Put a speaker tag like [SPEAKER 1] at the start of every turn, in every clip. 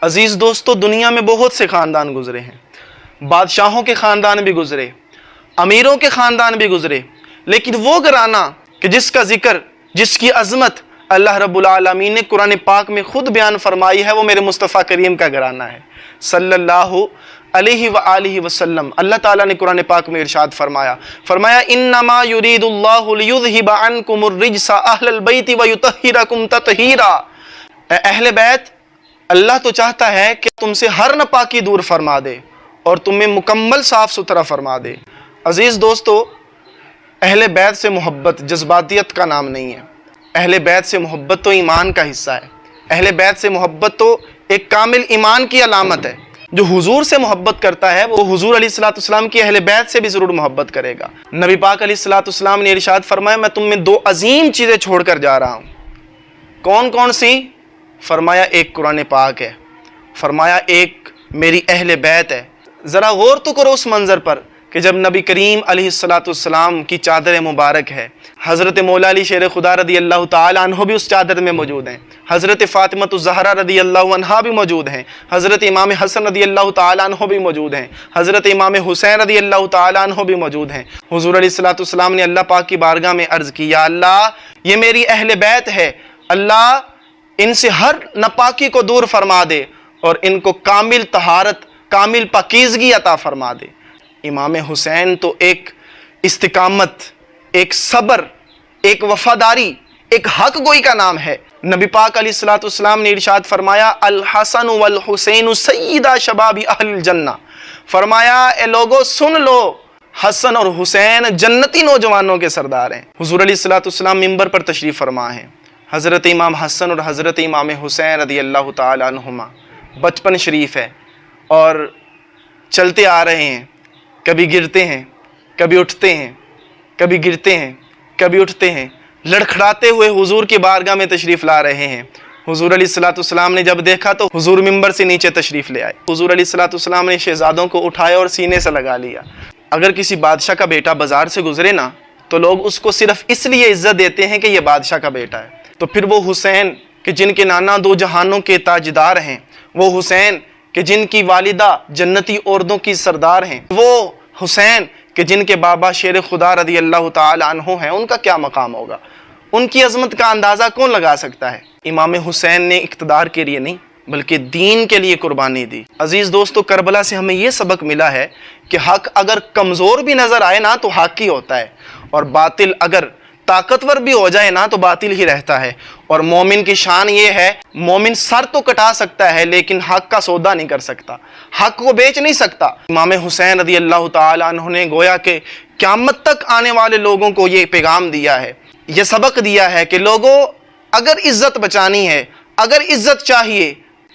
[SPEAKER 1] عزیز دوستو، دنیا میں بہت سے خاندان گزرے ہیں، بادشاہوں کے خاندان بھی گزرے، امیروں کے خاندان بھی گزرے، لیکن وہ گھرانہ کہ جس کا ذکر، جس کی عظمت اللہ رب العالمین نے قرآن پاک میں خود بیان فرمائی ہے، وہ میرے مصطفیٰ کریم کا گھرانہ ہے صلی اللہ علیہ وآلہ وسلم۔ اللہ تعالیٰ نے قرآن پاک میں ارشاد فرمایا انما یرید اللہ لیذہب عنکم الرجس اہل البیت ویطہرکم تطہیرا۔ اے اہل بیت، اللہ تو چاہتا ہے کہ تم سے ہر ناپاکی دور فرما دے اور تمہیں مکمل صاف ستھرا فرما دے۔ عزیز دوستو، اہل بیت سے محبت جذباتیت کا نام نہیں ہے، اہل بیت سے محبت تو ایمان کا حصہ ہے، اہل بیت سے محبت تو ایک کامل ایمان کی علامت ہے۔ جو حضور سے محبت کرتا ہے وہ حضور علیہ السلام کی اہل بیت سے بھی ضرور محبت کرے گا۔ نبی پاک علیہ السلام نے ارشاد فرمایا میں تم میں دو عظیم چیزیں چھوڑ کر جا رہا ہوں۔ کون کون سی؟ فرمایا ایک قرآن پاک ہے، فرمایا ایک میری اہل بیت ہے۔ ذرا غور تو کرو اس منظر پر کہ جب نبی کریم علیہ السلام کی چادر مبارک ہے، حضرت مولا علی شیر خدا رضی اللہ تعالی عنہ بھی اس چادر میں موجود ہیں، حضرت فاطمہ الزہرا رضی اللہ عنہا بھی موجود ہیں، حضرت امام حسن رضی اللہ تعالی عنہ بھی موجود ہیں، حضرت امام حسین رضی اللہ تعالی عنہ بھی موجود ہیں۔ حضور علیہ السلام نے اللہ پاک کی بارگاہ میں عرض کی، یا اللہ یہ میری اہل بیت ہے، اللہ ان سے ہر ناپاکی کو دور فرما دے اور ان کو کامل طہارت، کامل پاکیزگی عطا فرما دے۔ امام حسین تو ایک استقامت، ایک صبر، ایک وفاداری، ایک حق گوئی کا نام ہے۔ نبی پاک علیہ السلام نے ارشاد فرمایا الحسن والحسین سیدہ شباب اہل الجنہ۔ فرمایا اے لوگو سن لو، حسن اور حسین جنتی نوجوانوں کے سردار ہیں۔ حضور علیہ السلام منبر پر تشریف فرما ہیں، حضرت امام حسن اور حضرت امام حسین رضی اللہ تعالی عنہما بچپن شریف ہے اور چلتے آ رہے ہیں، کبھی گرتے ہیں، کبھی اٹھتے ہیں، کبھی گرتے ہیں، کبھی اٹھتے ہیں، لڑکھڑاتے ہوئے حضور کی بارگاہ میں تشریف لا رہے ہیں۔ حضور علیہ السلام نے جب دیکھا تو حضور منبر سے نیچے تشریف لے آئے۔ حضور علیہ السلام نے شہزادوں کو اٹھایا اور سینے سے لگا لیا۔ اگر کسی بادشاہ کا بیٹا بازار سے گزرے نا تو لوگ اس کو صرف اس لیے عزت دیتے ہیں کہ یہ بادشاہ کا بیٹا ہے، تو پھر وہ حسین کہ جن کے نانا دو جہانوں کے تاجدار ہیں، وہ حسین کہ جن کی والدہ جنتی عورتوں کی سردار ہیں، وہ حسین کہ جن کے بابا شیر خدا رضی اللہ تعالی عنہ ہیں، ان کا کیا مقام ہوگا؟ ان کی عظمت کا اندازہ کون لگا سکتا ہے؟ امام حسین نے اقتدار کے لیے نہیں بلکہ دین کے لیے قربانی دی۔ عزیز دوستو، کربلا سے ہمیں یہ سبق ملا ہے کہ حق اگر کمزور بھی نظر آئے نا تو حق ہی ہوتا ہے، اور باطل اگر طاقتور بھی ہو جائے نا تو باطل ہی رہتا ہے۔ اور مومن کی شان یہ ہے، مومن سر تو کٹا سکتا ہے لیکن حق کا سودا نہیں کر سکتا، حق کو بیچ نہیں سکتا۔ امام حسین رضی اللہ تعالی عنہ نے گویا کہ قیامت تک آنے والے لوگوں کو یہ پیغام دیا ہے، یہ سبق دیا ہے کہ لوگوں اگر عزت بچانی ہے، اگر عزت چاہیے،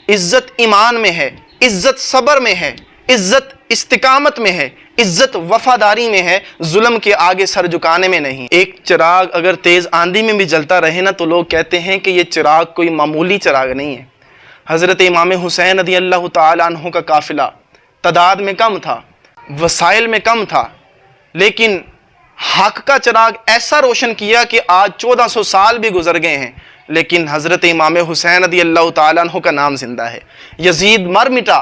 [SPEAKER 1] عزت ایمان میں ہے، عزت صبر میں ہے، عزت استقامت میں ہے، عزت وفاداری میں ہے، ظلم کے آگے سر جھکانے میں نہیں۔ ایک چراغ اگر تیز آندھی میں بھی جلتا رہے نا تو لوگ کہتے ہیں کہ یہ چراغ کوئی معمولی چراغ نہیں ہے۔ حضرت امام حسین رضی اللہ تعالی عنہ کا قافلہ تعداد میں کم تھا، وسائل میں کم تھا، لیکن حق کا چراغ ایسا روشن کیا کہ آج 1400 سال بھی گزر گئے ہیں لیکن حضرت امام حسین رضی اللہ تعالی عنہ کا نام زندہ ہے۔ یزید مر مٹا،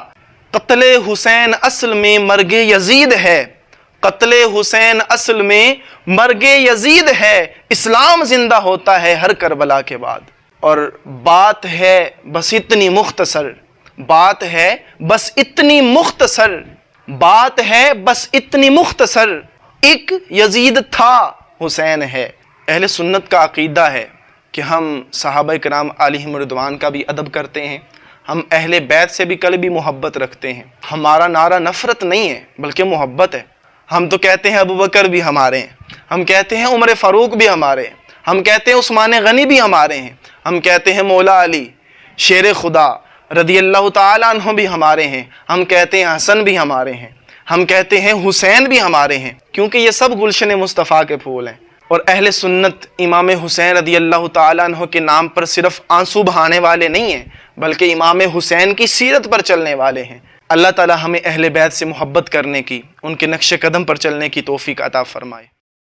[SPEAKER 1] قتل حسین اصل میں مرگ یزید ہے، قتل حسین اصل میں مرگ یزید ہے، اسلام زندہ ہوتا ہے ہر کربلا کے بعد۔ اور بات ہے بس اتنی مختصر، بات ہے بس اتنی مختصر، بات ہے بس اتنی مختصر، ایک یزید تھا حسین ہے۔ اہل سنت کا عقیدہ ہے کہ ہم صحابہ کرام علیہم رضوان کا بھی ادب کرتے ہیں، ہم اہل بیت سے بھی قلبی محبت رکھتے ہیں۔ ہمارا نعرہ نفرت نہیں ہے بلکہ محبت ہے۔ ہم تو کہتے ہیں ابو بکر بھی ہمارے ہیں، ہم کہتے ہیں عمر فاروق بھی ہمارے ہیں، ہم کہتے ہیں عثمان غنی بھی ہمارے ہیں، ہم کہتے ہیں مولا علی شیر خدا رضی اللہ تعالی عنہ بھی ہمارے ہیں، ہم کہتے ہیں حسن بھی ہمارے ہیں، ہم کہتے ہیں حسین بھی ہمارے ہیں، کیونکہ یہ سب گلشن مصطفیٰ کے پھول ہیں۔ اور اہل سنت امام حسین رضی اللہ تعالی عنہ کے نام پر صرف آنسو بہانے والے نہیں ہیں بلکہ امام حسین کی سیرت پر چلنے والے ہیں۔ اللہ تعالی ہمیں اہل بیت سے محبت کرنے کی، ان کے نقش قدم پر چلنے کی توفیق عطا فرمائے۔